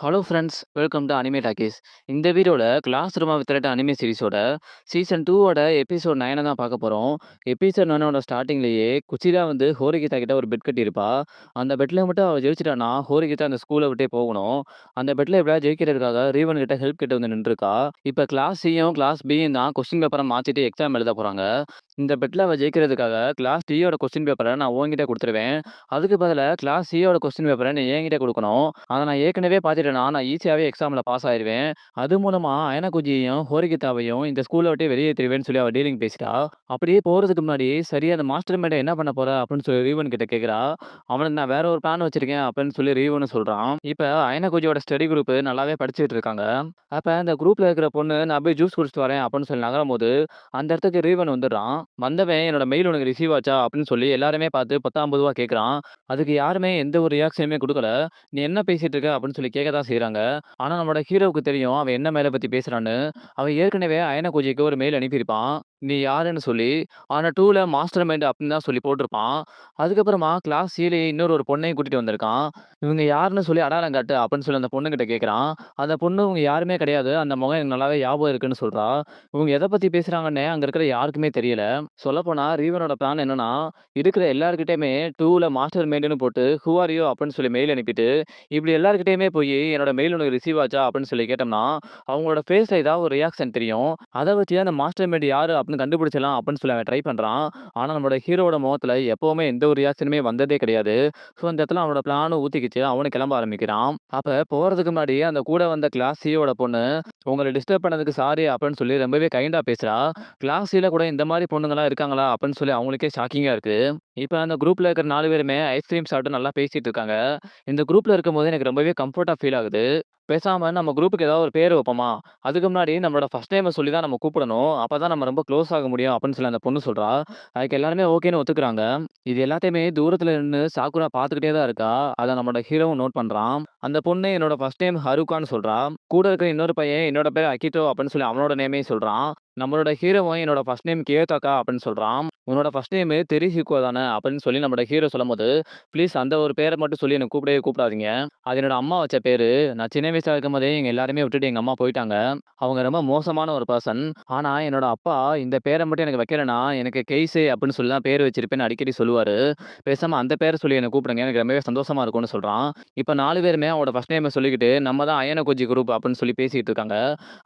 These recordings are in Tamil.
Hello friends, welcome to anime talkies. இந்த வீடியோல கிளாஸ் ரூமா வித் அனிமே சீரிஸோட சீசன் 2 எபிசோட் 9 தான் பார்க்க போறோம். எபிசோட் 9 ஸ்டார்ட்டிங்லேயே குச்சிரா வந்து ஹோரிகிதா கிட்ட ஒரு பெட் கட்டியிருப்பா. அந்த பெட்ல மட்டும் அவ ஜெயிச்சிட்டான்னா ஹோரிகிதா அந்த ஸ்கூலை விட்டே போகணும். அந்த பெட்ல எப்படியாவது ஜெயிக்கிறதுக்காக ரீவன் கிட்ட ஹெல்ப் கிட்ட வந்து நின்றுருக்கா. இப்போ கிளாஸ் சியும் கிளாஸ் பியும் தான் கொஸ்டின் பேப்பரை மாத்திட்டு எக்ஸாம் எழுத போறாங்க. இந்த பெட்ல அவ ஜெயிக்கிறதுக்காக கிளாஸ் டியோட கொஸ்டின் பேப்பரை நான் உன்கிட்ட கொடுத்துருவேன். அதுக்கு பதிலா கிளாஸ் சியோட கொஸ்டின் பேப்பரை நீ என்கிட்ட கொடுக்கணும். அத நான் ஏற்கனவே பார்த்துட்டேன்னா, நான் ஈஸியாவே எக்ஸாம்ல பாஸ் ஆயிருவேன். அது மூலமா அயனகுஜியையும், ஹோரிகிதாவையும் இந்த ஸ்கூல விட்டு வெளியேத்திருவேன்னு சொல்லி அவ டீலிங் பேசிட்டா. அப்படியே போறதுக்கு முன்னாடி, சரி அந்த மாஸ்டர் மேட என்ன பண்ண போற? அப்படின்னு சொல்லி ரீவன் கிட்ட கேட்கிறா. அவனுக்கு நான் வேற ஒரு பிளான் வச்சிருக்கேன் அப்படின்னு சொல்லி ரீவனும் சொல்றான். இப்ப அயனகுஜியோட ஸ்டடி குரூப் நல்லாவே படிச்சுட்டு இருக்காங்க. அப்ப அந்த குரூப்ல இருக்கிற பொண்ணு, நான் போய் ஜூஸ் குடிச்சிட்டு வரேன் அப்படின்னு சொல்லி நகரும்போது, அந்த இடத்துக்கு ரீவன் வந்துடுறான். வந்தவன் என்னோட மெயில் உனக்கு ரிசீவ் ஆச்சா? அப்படின்னு சொல்லி எல்லாருமே பார்த்து பத்தாம் பொதுவா கேட்கிறான். அதுக்கு யாருமே எந்த ஒரு ரியாக்ஷனுமே குடுக்கல. "நீ என்ன பேசிட்டு இருக்க?" அப்படின்னு சொல்லி கேட்க தான் செய்றாங்க. ஆனா நம்மளோட ஹீரோவுக்கு தெரியும் அவன் என்ன மேல பத்தி பேசுறான்னு. அவன் ஏற்கனவே அயன பூஜைக்கு ஒரு மெயில் அனுப்பியிருப்பான். நீ யாருன்னு சொல்லி. ஆனா 2ல மாஸ்டர் மைண்ட் அப்படின்னு தான் சொல்லி போட்டிருப்பான். அதுக்கப்புறமா கிளாஸ் சிலயே இன்னொரு பொண்ணையும் கூட்டிட்டு வந்திருக்கான். இவங்க யாருன்னு சொல்லி அடையாளம் காட்டு அப்படின்னு சொல்லி அந்த பொண்ணுகிட்ட கேட்கிறான். அந்த பொண்ணு இவங்க யாருமே கிடையாது. அந்த முகம் எனக்கு நல்லாவே ஞாபகம் இருக்குன்னு சொல்றா. இவங்க எத பத்தி பேசுறாங்கன்னே அங்க இருக்கிற யாருக்குமே தெரியல. சொல்லப்போனா ரீவனோட பிளான் என்னன்னா, இருக்கிற எல்லார்கிட்டயுமே 2ல மாஸ்டர் மைண்ட்ன்னு போட்டு ஹூ ஆர் யூ அப்படின்னு சொல்லி மெயில் அனுப்பிட்டு, இப்படி எல்லார்கிட்டயுமே போயி என்னோட மெயில் உனக்கு ரிசீவ் ஆச்சா அப்படின்னு சொல்லி கேட்டோம்னா, அவங்களோட ஃபேஸ்ல ஏதாவது ஒரு ரியாக்ஷன் தெரியும். அத வச்சு அந்த மாஸ்டர் மைண்ட் யாரு அப்படின்னு கண்டுபிடிச்சிடலாம் அப்படின்னு சொல்லி அவன் ட்ரை பண்றான். ஆனா நம்மளோட ஹீரோவோட முகத்துல எப்பவுமே எந்த ஒரு ரியாக்ஷனுமே வந்ததே கிடையாது. ஸோ அந்த இடத்துல அவனோட பிளானும் ஊத்திக்கிச்சு. அவனும் கிளம்ப ஆரம்பிக்கிறான். அப்ப போறதுக்கு முன்னாடி அந்த கூட வந்த கிளாஸ் சியோட பொண்ணு, "உங்கள டிஸ்டர்ப் பண்ணதுக்கு சாரி" அப்படின்னு சொல்லி ரொம்பவே கைண்டா பேசுறா. கிளாஸ் சில கூட இந்த மாரி பொண்ணுங்கலாம் இருக்காங்களா? அப்படின்னு சொல்லி அவங்களுக்கே ஷாக்கிங்கா இருக்கு. இப்ப அந்த குரூப்ல இருக்கிற 4 பேருமே ஐஸ்கிரீம் சாப்பிட்டு நல்லா பேசிட்டு இருக்காங்க. இந்த குரூப்ல இருக்கும்போது எனக்கு ரொம்பவே கம்ஃபர்ட்டா ஃபீல் ஆகுது. பேசாம நம்ம குரூப்க்கு ஏதாவது ஒரு பேர் வைப்போமா? அதுக்கு முன்னாடி நம்மளோட ஃபர்ஸ்ட் நேம சொல்லி தான் நம்ம கூப்பிடணும். அப்பதான் நம்ம ரொம்ப க்ளோஸ் ஆக முடியும் அப்படின்னு சொல்லி அந்த பொண்ணு சொல்றா. அதுக்கு எல்லாருமே ஓகேன்னு ஒத்துக்கிறாங்க. இது எல்லாத்தையுமே தூரத்துல நின்னு சாக்குரா பார்த்துக்கிட்டே தான் இருக்கா. அத நம்மளோட ஹீரோவும் நோட் பண்றான். அந்த பொண்ணு என்னோட ஃபர்ஸ்ட் நேம் ஹருகான்னு சொல்றா. கூட இருக்கிற இன்னொரு பையன் என்னோட பேர் அகிட்டோ அப்படின்னு சொல்லி அவனோட நேமையும் சொல்றான். நம்மளோட ஹீரோவும் என்னோட ஃபர்ஸ்ட் நேம் கியோதாக்கா அப்படின்னு சொல்றான். உன்னோட ஃபர்ஸ்ட் நேம் தெரிஹிகோ தானே அப்படின்னு சொல்லி நம்மளோட ஹீரோ சொல்லும்போது, ப்ளீஸ் அந்த ஒரு பேர மட்டும் சொல்லி என்ன கூப்பிடவே கூப்பிடாதீங்க. அது என்னோட அம்மா வச்ச பேரு. நான் சின்ன வயசா இருக்கும்போதே எங்க எல்லாரையுமே விட்டுட்டு எங்க அம்மா போயிட்டாங்க. அவங்க ரொம்ப மோசமான ஒரு பெர்சன். ஆனா என்னோட அப்பா இந்த பேர மட்டும் எனக்கு வைக்கலன்னா, எனக்கு கெய்ஸே அப்படின்னு சொல்லி தான் பேர் வச்சிருப்பேன்னு அடிக்கடி சொல்லுவாரு. பேசாம அந்த பேர சொல்லி என்ன கூப்பிடுங்க. எனக்கு ரொம்பவே சந்தோஷமா இருக்கும்னு சொல்றான். இப்ப 4 பேருமே அவனோட ஃபர்ஸ்ட் நேம சொல்லிக்கிட்டு, நம்ம தான் அயனகோஜி குரூப் அப்படின்னு சொல்லி பேசிட்டு இருக்காங்க.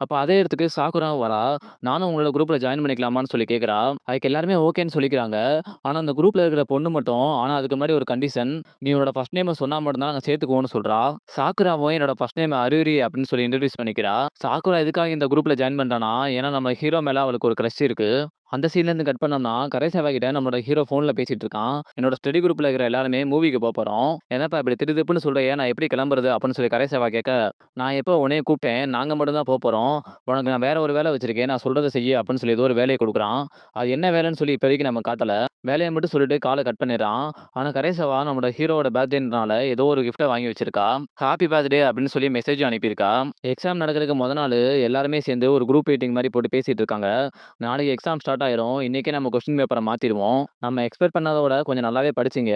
அப்ப அதே இடத்துக்கு சாக்குராவும் வரா. நானும் உங்களோட குரூப்ல ஜாயின் பண்ணிக்கலாமான்னு சொல்லி கேட்கிறா. அதுக்கு எல்லாருமே ஓகேன்னு சொல்லிக்கிறாங்க. ஆனா அந்த குரூப்ல இருக்கிற பொண்ணு மட்டும், ஆனா அதுக்கு முன்னாடி ஒரு கண்டிஷன். நீ உன்னோட ஃபர்ஸ்ட் நேம சொன்னா மட்டும் தான் நாங்க சேர்த்துக்குவோம்னு சொல்றா. சாக்குராவும் என்னோட ஃபர்ஸ்ட் நேம் அருரி அப்படின்னு சொல்லி இன்ட்ரோடியூஸ் பண்ணிக்கிறா. சாக்குரா எதுக்காக இந்த குரூப்ல ஜாயின் பண்றான்னா, ஏன்னா நம்ம ஹீரோ மேல அவளுக்கு ஒரு கிரஷ் இருக்கு. அந்த சீன்லேருந்து கட் பண்ணோம்னா, கடைசியா கிட்ட நம்மளோட ஹீரோ ஃபோன்ல பேசிட்டு இருக்கான். என்னோட ஸ்டடி குரூப்ல இருக்கிற எல்லாருமே மூவிக்கு போப்போறோம். என்னப்பா இப்படி திடுதிப்புன்னு சொல்றியே, நான் எப்படி கிளம்புறது? அப்படின்னு சொல்லி கடைசியா கேட்க, நான் எப்போ உன்னைய கூப்பிட்டேன். நாங்க மட்டும் தான் போப்போறோம். உனக்கு நான் வேற ஒரு வேலை வச்சிருக்கேன். நான் சொல்றத செய்யு அப்படின்னு சொல்லி ஏதோ ஒரு வேலைய குடுக்குறான். அது என்ன வேலைன்னு சொல்லி இப்போதைக்கு நம்ம காட்டல. வேலைய மட்டும் சொல்லிட்டு கால கட் பண்ணிடுறான். ஆனா கடைசியா நம்மளோட ஹீரோவோட பர்த்டேன்றனால ஏதோ ஒரு கிஃப்ட்ட வாங்கி வச்சிருக்கா. ஹாப்பி பர்த்டே அப்படின்னு சொல்லி மெசேஜும் அனுப்பியிருக்கா. எக்ஸாம் நடக்கிறதுக்கு மொத நாளு எல்லாருமே சேர்ந்து ஒரு குரூப் மீட்டிங் மாரி போட்டு பேசிட்டு இருக்காங்க. நாளைக்கு எக்ஸாம் ஸ்டார்ட் ஆயிரும். இன்னைக்கே நம்ம கொஸ்டின் பேப்பர மாத்திருவோம். நம்ம எக்ஸ்பெக்ட் பண்ணத விட கொஞ்சம் நல்லாவே படிச்சீங்க.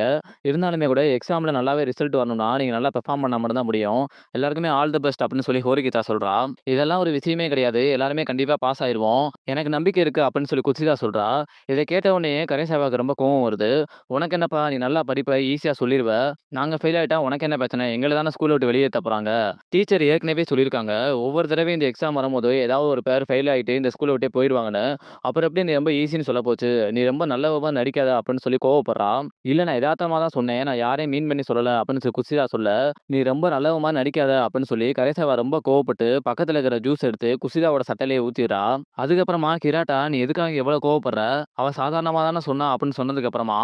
இருந்தாலுமே கூட எக்ஸாம்ல நல்லாவே ரிசல்ட் வரணும்னா, நீங்க நல்லா பெர்ஃபார்ம் பண்ணா மட்டும் தான் முடியும். எல்லாருக்குமே ஆல் தி பெஸ்ட் அப்படின்னு சொல்லி ஹோரிகிதா சொல்றா. இதெல்லாம் ஒரு விஷயமே கிடையாது. எல்லாருமே கண்டிப்பா பாஸ் ஆயிருவோம். எனக்கு நம்பிக்கை இருக்கு அப்படின்னு சொல்லி குஷிதா சொல்றா. இத கேட்ட உடனே கரேஷாவாக்கு ரொம்ப கோவம் வருது. உனக்கு என்னப்பா நீ நல்லா படிப்ப, ஈஸியா சொல்லிருவ. நாங்க ஃபெயில் ஆயிட்டா உனக்கு என்ன பிரச்சனை? எங்கள தானே ஸ்கூல விட்டு வெளியேத்த போறாங்க. டீச்சர் ஏற்கனவே சொல்லியிருக்காங்க. ஒவ்வொரு தடவையும் இந்த எக்ஸாம் வரும்போது ஏதாவது ஒரு பேர் ஃபெயில் ஆயிட்டு இந்த ஸ்கூல விட்டே போயிருவாங்கன்னு. அப்புறம் எப்படி நீ ரொம்ப ஈஸின்னு சொல்ல போச்சு? நீ ரொம்ப நல்லவ நடிக்காத அப்படின்னு சொல்லி கோவப்படுறா. இல்ல நான் எதார்த்தமா தான் சொன்னேன். நான் யாரையும் மீன் பண்ணி சொல்லல அப்படின்னு சொல்லி குஷிதா சொல்ல, நீ ரொம்ப நல்லவ மாரி நடிக்காத அப்படின்னு சொல்லி கடைசியா ரொம்ப கோவப்பட்டு பக்கத்துல இருக்கிற ஜூஸ் எடுத்து குஷிதாவோட சட்டையிலேயே ஊத்திர்றா. அதுக்கப்புறமா கிராட்டா நீ எதுக்காக எவ்வளவு கோவப்படுற? அவ சாதாரணமா தானே சொன்னா அப்படின்னு சொன்னதுக்கு அப்புறமா,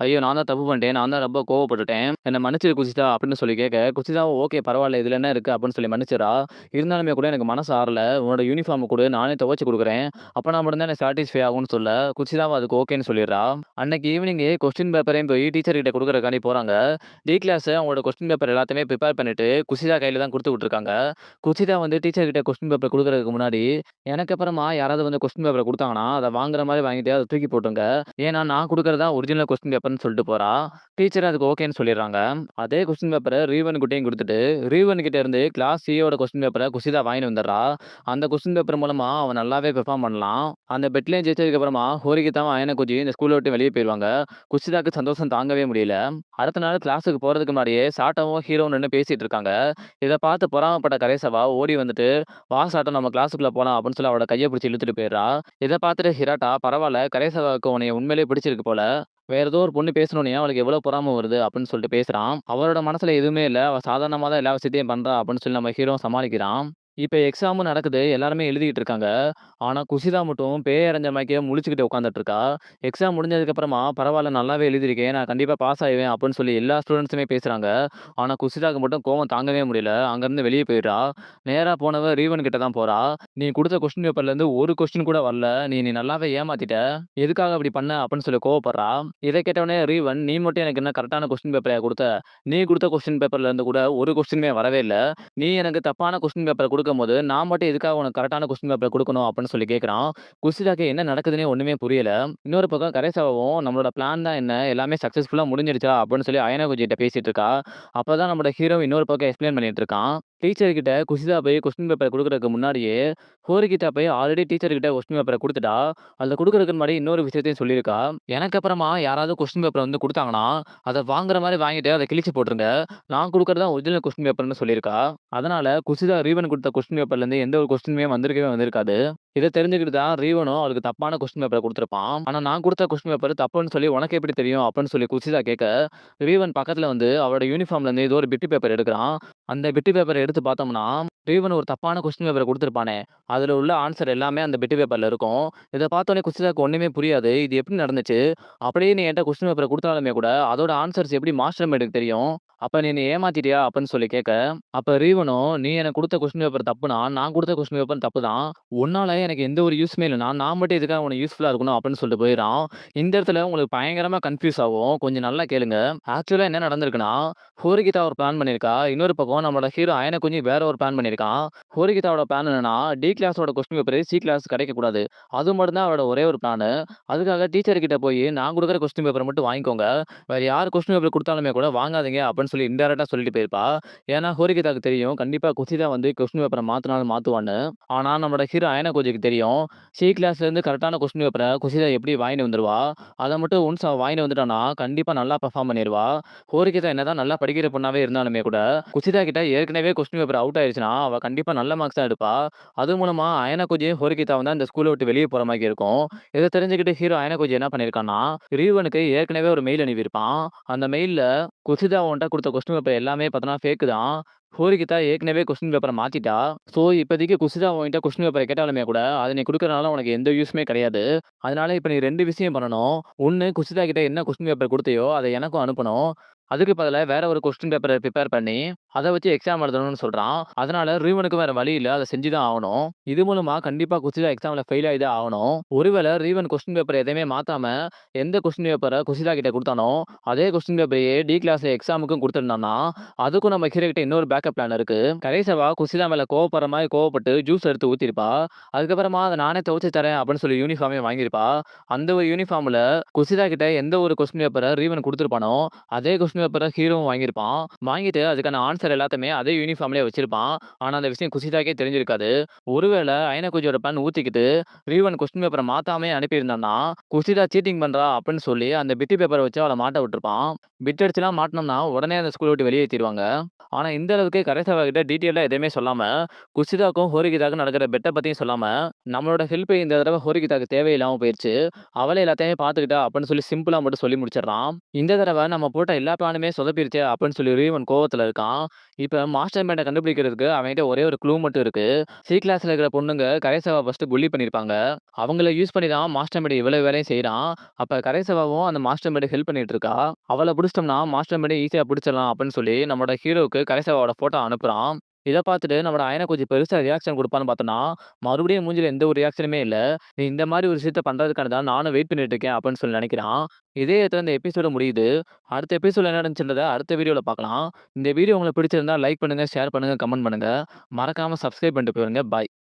ஐயோ! நான் தான் தப்பு பண்ணிட்டேன். நான் தான் ரொம்ப கோவப்பட்டுட்டேன். என்ன மன்னிச்சிடு குஷிதா அப்படின்னு சொல்லி கேட்க, குஷிதாவும் ஓகே பரவால்ல இதுல என்ன இருக்கு அப்படின்னு சொல்லி மன்னிச்சிர்றா. இருந்தாலுமே கூட எனக்கு மனசு ஆறல. உன்னோட யூனிஃபார்ம் குடு நானே துவைச்சு குடுக்குறேன். அப்பனா மட்டும் தான் எனக்கு சாட்டிஸ்ஃபை ஆகும்னு சொல்ல, குஷிதாவும் அதுக்கு ஓகேன்னு சொல்லிடுறா. அன்னைக்கு ஈவினிங்கே கொஸ்டின் பேப்பரையும் போய் டீச்சர் கிட்ட குடுக்குறதுக்காண்டி போறாங்க. கிளாஸ் அவங்களோட கொஸ்டின் பேப்பர் எல்லாத்தையுமே ப்ரிப்பேர் பண்ணிட்டு, குஷிதா கையில தான் குடுத்து விட்டுருக்காங்க. குஷிதா வந்து டீச்சர் கிட்ட கொஸ்டின் பேப்பர் குடுக்குறதுக்கு முன்னாடி, எனக்கு அப்புறமா யாராவது வந்து கொஸ்டின் பேப்பர குடுத்தாங்கன்னா, அத வாங்குற மாரி வாங்கிட்டு அத தூக்கி போட்டுருங்க. ஏன்னா நான் குடுக்குறது தான் ஒரிஜினல் கொஸ்டின் பேப்பர்ன்னு சொல்லிட்டு போறா. டீச்சர் அதுக்கு ஓகேன்னு சொல்லிடுறாங்க. அதே கொஸ்டின் பேப்பர ரீவன் கிட்டயும் குடுத்துட்டு, ரீவன் கிட்ட இருந்து கிளாஸ் சியோட கொஸ்டின் பேப்பர குஷிதா வாங்கிட்டு வந்துடுறா. அந்த கொஸ்டின் பேப்பர் மூலமா அவன் நல்லாவே பெர்ஃபார்ம் பண்ணலாம். அந்த பெட்லயும் ஜெயிச்சதுக்கு அப்புறமா ஹோரிகித்தாவும், அயனகுச்சியும் இந்த ஸ்கூல விட்டு வெளிய போயிருவாங்க. குஷிதாக்கு சந்தோஷம் தாங்கவே முடியல. அடுத்த நாள் கிளாஸுக்கு போறதுக்கு முன்னாடியே சாட்டாவும், ஹீரோவும் நின்னு பேசிட்டு இருக்காங்க. இத பார்த்து பொறாமப்பட்ட கரேசவா ஓடி வந்துட்டு, "வா சாட்டோ நம்ம கிளாஸுக்குள்ள போலாம்" அப்படின்னு சொல்லி அவளோட கைய பிடிச்சு இழுத்துட்டு போயிடுறா. இத பார்த்துட்டு ஹிராட்டா, "பரவால்ல கரேசவாவுக்கு உன்னைய உண்மையிலேயே பிடிச்சிருக்கு போல. வேற ஏதோ ஒரு பொண்ணு பேசுனோனயே அவளுக்கு எவ்வளோ பொறாம வருது" அப்படின்னு சொல்லிட்டு பேசுறான். அவளோட மனசுல எதுவுமே இல்ல. அவ சாதாரணமா தான் எல்லா விஷயத்தையும் பண்றா அப்படின்னு சொல்லி நம்ம ஹீரோ சமாளிக்கிறான். இப்ப எக்ஸாமும் நடக்குது. எல்லாருமே எழுதிட்டு இருக்காங்க. ஆனா குஷிதா மட்டும் பேய் அறைஞ்ச மாரியே முழிச்சுக்கிட்டு உட்கார்ந்துட்டு இருக்கா. எக்ஸாம் முடிஞ்சதுக்கு அப்புறமா, "பரவால்ல நல்லாவே எழுதியிருக்கேன். நான் கண்டிப்பா பாஸ் ஆயிருவேன்" அப்படின்னு சொல்லி எல்லா ஸ்டூடண்ட்ஸுமே பேசுறாங்க. ஆனா குஷிதாக்கு மட்டும் கோவம் தாங்கவே முடியல. அங்கருந்து வெளிய போயிடுறா. நேரா போனவ ரீவன் கிட்ட தான் போறா. "நீ குடுத்த கொஸ்டின் பேப்பர்லேருந்து ஒரு கொஸ்டின் கூட வரல. நீ என்னைய நல்லாவே ஏமாத்திட்ட. எதுக்காக அப்படி பண்ண?" அப்படின்னு சொல்லி கோவப்படுறா. இத கேட்டவுனே ரீவன், "நீ மட்டும் எனக்கு என்ன கரெக்ட்டான கொஸ்டின் பேப்பரையா குடுத்த? நீ குடுத்த கொஸ்டின் பேப்பர்ல இருந்து கூட ஒரு கொஸ்டினுமே வரவே இல்ல. நீ எனக்கு தப்பான கொஸ்டின் பேப்பர குடுக்கும்போது, நான் மட்டும் எதுக்காக உனக்கு கரெக்ட்டான கொஸ்டின் பேப்பர குடுக்கணும்?" அப்படின்னு சொல்லி கேட்கிறான். குஷிதாக்கு என்ன நடக்குதுன்னே ஒண்ணுமே புரியல. இன்னொரு பக்கம் கரேசாவும், "நம்மளோட பிளான் தான் என்ன? எல்லாமே சக்சஸ்ஃபுல்லா முடிஞ்சிருச்சா?" அப்படின்னு சொல்லி அயனாகுச்சிட்ட பேசிட்டு இருக்கா. அப்பதான் நம்மோட ஹீரோ இன்னொரு பக்கம் எக்ஸ்ப்ளைன் பண்ணிட்டு இருக்கான். டீச்சர் கிட்ட குஷிதா போய் கொஸ்டின் பேப்பர் குடுக்குறதுக்கு முன்னாடியே, ஹோரிகிட்டா போய் ஆல்ரெடி டீச்சர் கிட்ட கொஸ்டின் பேப்பர குடுத்துட்டா. அதுல குடுக்குறதுக்கு முன்னாடி இன்னொரு விஷயத்தையும் சொல்லியிருக்கா. "எனக்கு அப்புறமா யாராவது கொஸ்டின் பேப்பர் வந்து குடுத்தாங்கன்னா, அத வாங்குற மாரி வாங்கிட்டு அத கிழிச்சு போட்டுருங்க. நான் குடுக்குறது தான் ஒரிஜினல் கொஸ்டின் பேப்பர்ன்னு" சொல்லியிருக்கா. அதனால குஷிதா ரீவன் குடுத்த கொஸ்டின் பேப்பர்லேருந்து எந்த ஒரு கொஸ்டினுமே வந்திருக்கவே வந்திருக்காது. இத தெரிஞ்சுக்கிட்டு தான் ரீவனும் அவளுக்கு தப்பான கொஸ்டின் பேப்பர குடுத்திருப்பான். ஆனா நான் குடுத்த கொஸ்டின் பேப்பர் தப்புன்னு சொல்லி உனக்கு எப்படி தெரியும்? அப்படின்னு சொல்லி குஷிதா கேட்க, ரீவன் பக்கத்துல வந்து அவளோட யூனிஃபார்ம்ல இருந்து ஏதோ ஒரு பிட்டு பேப்பர் எடுக்குறான். அந்த பிட்டு பேப்பர எடுத்து பார்த்தோம்னா, ரீவன் ஒரு தப்பான கொஸ்டின் பேப்பர குடுத்திருப்பானே! அதுல உள்ள ஆன்ஸர் எல்லாமே அந்த பிட்டு பேப்பர்ல இருக்கும். இத பார்த்தோனே குஷிதாக்கு ஒண்ணுமே புரியாது. இது எப்படி நடந்துச்சு? அப்படியே நீ என்ட்ட கொஸ்டின் பேப்பர குடுத்தாலுமே கூட, அதோட ஆன்ஸர்ஸ் எப்படி மாஸ்டர் மைண்டுக்கு தெரியும்? அப்ப நீ என்னைய ஏமாத்திட்டியா? அப்படின்னு சொல்லி கேட்க, அப்ப ரீவனும், "நீ எனக்கு குடுத்த கொஸ்டின் பேப்பர் தப்புனா, நான் குடுத்த கொஸ்டின் பேப்பரும் தப்பு தான். உன்னால எனக்கு எந்த ஒரு யூஸுமே இல்லன்னா, நான் மட்டும் எதுக்காக உனக்கு யூஸ்ஃபுல்லா இருக்கணும்?" அப்படின்னு சொல்லிட்டு போயிர்றான். இந்த இடத்துல உங்களுக்கு பயங்கரமா கன்ஃப்யூஸ் ஆகும். கொஞ்சம் நல்லா கேளுங்க. ஆக்சுவலா என்ன நடந்திருக்குன்னா, ஹோரிகிதா ஒரு பிளான் பண்ணியிருக்கா. இன்னொரு பக்கம் நம்மளோட ஹீரோ அயனகுஞ்சி வேற ஒரு பிளான் பண்ணியிருக்கான். ஹோரிகிதாவோட பிளான் என்னன்னா, டி கிளாஸோட கொஸ்டின் பேப்பர் சி கிளாஸ் கிடைக்கக்கூடாது. அது மட்டும் தான் அவளோட ஒரே ஒரு பிளானு. அதுக்காக டீச்சர் கிட்ட போயி, "நான் குடுக்குற கொஸ்டின் பேப்பர மட்டும் வாங்கிக்கோங்க. வேற யார் கொஸ்டின் பேப்பர் குடுத்தாலுமே கூட வாங்காதீங்க" அப்படின்னு சொல்லி இன்டைரக்ட்டா சொல்லிட்டு போயிருப்பா. ஏன்னா ஹோரிகிதாக்கு தெரியும். கண்டிப்பா குஷிதா வந்து கொஸ்டின் பேப்பர மாத்துனாலும் மாத்துவான்னு. ஆனா நம்மளோட ஹீரோ அயனகோஜிக்கு தெரியும். சி கிளாஸ்லேருந்து கரெக்ட்டான கொஸ்டின் பேப்பர குஷிதா எப்படி வாங்கிட்டு வந்துருவா. அத மட்டும் ஒன்ஸ் அவ வாங்கிட்டு வந்துட்டான்னா, கண்டிப்பா நல்லா பெர்ஃபார்ம் பண்ணிருவா. ஹோரிகிதா என்னதான் நல்லா படிக்கிற பொண்ணாவே இருந்தாலுமே கூட, குஷிதா கிட்ட ஏற்கனவே கொஸ்டின் பேப்பர் அவுட் ஆயிருச்சுன்னா, அவ கண்டிப்பா நல்ல மார்க்ஸ் தான் எடுப்பா. அது மூலமா அயனகோஜியும், ஹோரிகிதாவும் தான் இந்த ஸ்கூல விட்டு வெளிய போற மாரி இருக்கும். இத தெரிஞ்சுக்கிட்டு ஹீரோ அயனகோஜி என்ன பண்ணியிருக்கான்னா, ரீவனுக்கு ஏற்கனவே ஒரு மெயில் அனுப்பியிருப்பான். அந்த மெயில்ல குஷிதா உன்ட்ட குடுத்த கொஸ்டின் பேப்பர் எல்லாமே பார்த்தன்னா ஃபேக்கு தான். ஹோரிகிதா ஏற்கனவே கொஸ்டின் பேப்பர மாத்திட்டா. ஸோ, இப்போதைக்கு குஷிதா உன்கிட்ட கொஸ்டின் பேப்பர கேட்டாலுமே கூட, அத நீ குடுக்கறனால உனக்கு எந்த யூசுமே கிடையாது. அதனால இப்ப நீ 2 விஷயம் பண்ணணும். ஒண்ணு குஷிதா கிட்ட என்ன கொஸ்டின் பேப்பர் குடுத்தியோ, அத எனக்கும் அனுப்பணும். அதுக்கு பதிலா வேற ஒரு கொஸ்டின் பேப்பர பிரிப்பேர் பண்ணி, அத வச்சு எக்ஸாம் எழுதணும்னு சொல்றான். அதனால ரீவனுக்கு வேற வழி இல்ல. அத செஞ்சு தான் ஆவணும். இது மூலமா கண்டிப்பா குஷிதா எக்ஸாம்ல ஃபெயில் ஆயி தான் ஆவணும். ஒருவேள ரீவன் கொஸ்டின் பேப்பர் எதையுமே மாத்தாம, எந்த கொஸ்டின் பேப்பர குஷிதா கிட்ட குடுத்தானோ, அதே கொஸ்டின் பேப்பரையே டி கிளாஸ்ல எக்ஸாமுக்கும் குடுத்திருந்தான்னா, அதுக்கும் நம்ம ஹீரோ கிட்ட இன்னொரு பேக்கப் பிளான் இருக்கு. கடைசியா குஷிதா மேல கோவப்படுற மாரி கோவப்பட்டு ஜூஸ் எடுத்து ஊத்தியிருப்பா. அதுக்கப்புறமா அத நானே துவச்சு தரேன் அப்படின்னு சொல்லி யூனிஃபார்மே வாங்கியிருப்பா. அந்த ஒரு யூனிஃபார்ம்ல குஷிதா கிட்ட எந்த ஒரு கொஸ்டின் பேப்பர ரீவன் குடுத்திருப்பானோ, அதே கொஸ்டின் பேப்பர ஹீரோவும் வாங்கியிருப்பான். வாங்கிட்டு அதுக்கான ஆன்ஸர் எல்லாத்தையுமே அதே யூனிஃபார்ம்லயே வச்சிருப்பான். ஆனா அந்த விஷயம் குஷிதாக்கே தெரிஞ்சிருக்காது. ஒருவேள அயனகுச்சியோட பிளான் ஊத்திக்கிட்டு ரீவன் கொஸ்டின் பேப்பர மாத்தாமயே அனுப்பியிருந்தான்னா, குஷிதா சீட்டிங் பண்றா அப்படின்னு சொல்லி அந்த பிட்டு பேப்பர வச்சு அவள மாட்ட விட்டுருப்பான். பிட் அடிச்சுலாம் மாட்டுனோம்னா உடனே அந்த ஸ்கூல விட்டு வெளியேத்திருவாங்க. ஆனா இந்த அளவுக்கு கரைசவா கிட்ட டீட்டெயிலா எதுவுமே சொல்லாம, குஷிதாக்கும், ஹோரிகிதாக்கும் நடக்கிற பெட்ட பத்தியும் சொல்லாம, நம்மளோட ஹெல்ப் இந்த தடவ ஹோரிகிதாக்கு தேவையில்லாம போயிருச்சு. அவளே எல்லாத்தையுமே பார்த்துக்கிட்டா அப்படின்னு சொல்லி சிம்பிளா மட்டும் சொல்லி முடிச்சிடுறான். இந்த தடவ நம்ம போட்ட எல்லா பிளானுமே சொதப்பிருச்சே அப்படின்னு சொல்லி ரீவன் கோவத்துல இருக்கான். இப்ப மாஸ்டர் மைண்ட கண்டுபிடிக்கிறதுக்கு அவன்கிட்ட ஒரே ஒரு க்ளூ மட்டும் இருக்கு. சி கிளாஸ்ல இருக்கிற பொண்ணுங்க கரைசவா ஃபர்ஸ்ட் புல்லி பண்ணியிருப்பாங்க. அவங்கள யூஸ் பண்ணி தான் மாஸ்டர் மைண்ட் இவ்வளவு வேலையும் செய்றான். அப்ப கரைசவாவும் அந்த மாஸ்டர் மைண்ட ஹெல்ப் பண்ணிட்டு இருக்கா. அவள புடிச்சிட்டோம்னா மாஸ்டர் மைண்ட ஈஸியா புடிச்சிடலாம் அப்படின்னு சொல்லி நம்மளோட ஹீரோவுக்கு கரைசவாவோட ஃபோட்டோ அனுப்புறான். இத பார்த்துட்டு நம்மளோட அயன கொஞ்சம் பெருசா ரியாக்ஷன் குடுப்பான்னு பார்த்தோம்னா, மறுபடியும் மூஞ்சில எந்த ஒரு ரியாக்ஷனுமே இல்ல. "நீ இந்த மாரி ஒரு விஷயத்த பண்றதுக்காக தான் நானும் வெயிட் பண்ணிட்டு இருக்கேன்" அப்படின்னு சொல்லி நெனைக்கிறான். இதே இடத்துல இந்த எபிசோட முடியுது. அடுத்த எபிசோட்ல என்ன நடந்துச்சுன்றத அடுத்த வீடியோல பார்க்கலாம். இந்த வீடியோ உங்களுக்கு பிடிச்சிருந்தா லைக் பண்ணுங்க, ஷேர் பண்ணுங்க, கமெண்ட் பண்ணுங்க. மறக்காம சப்ஸ்கிரைப் பண்ணிட்டு போயிருங்க. பாய்.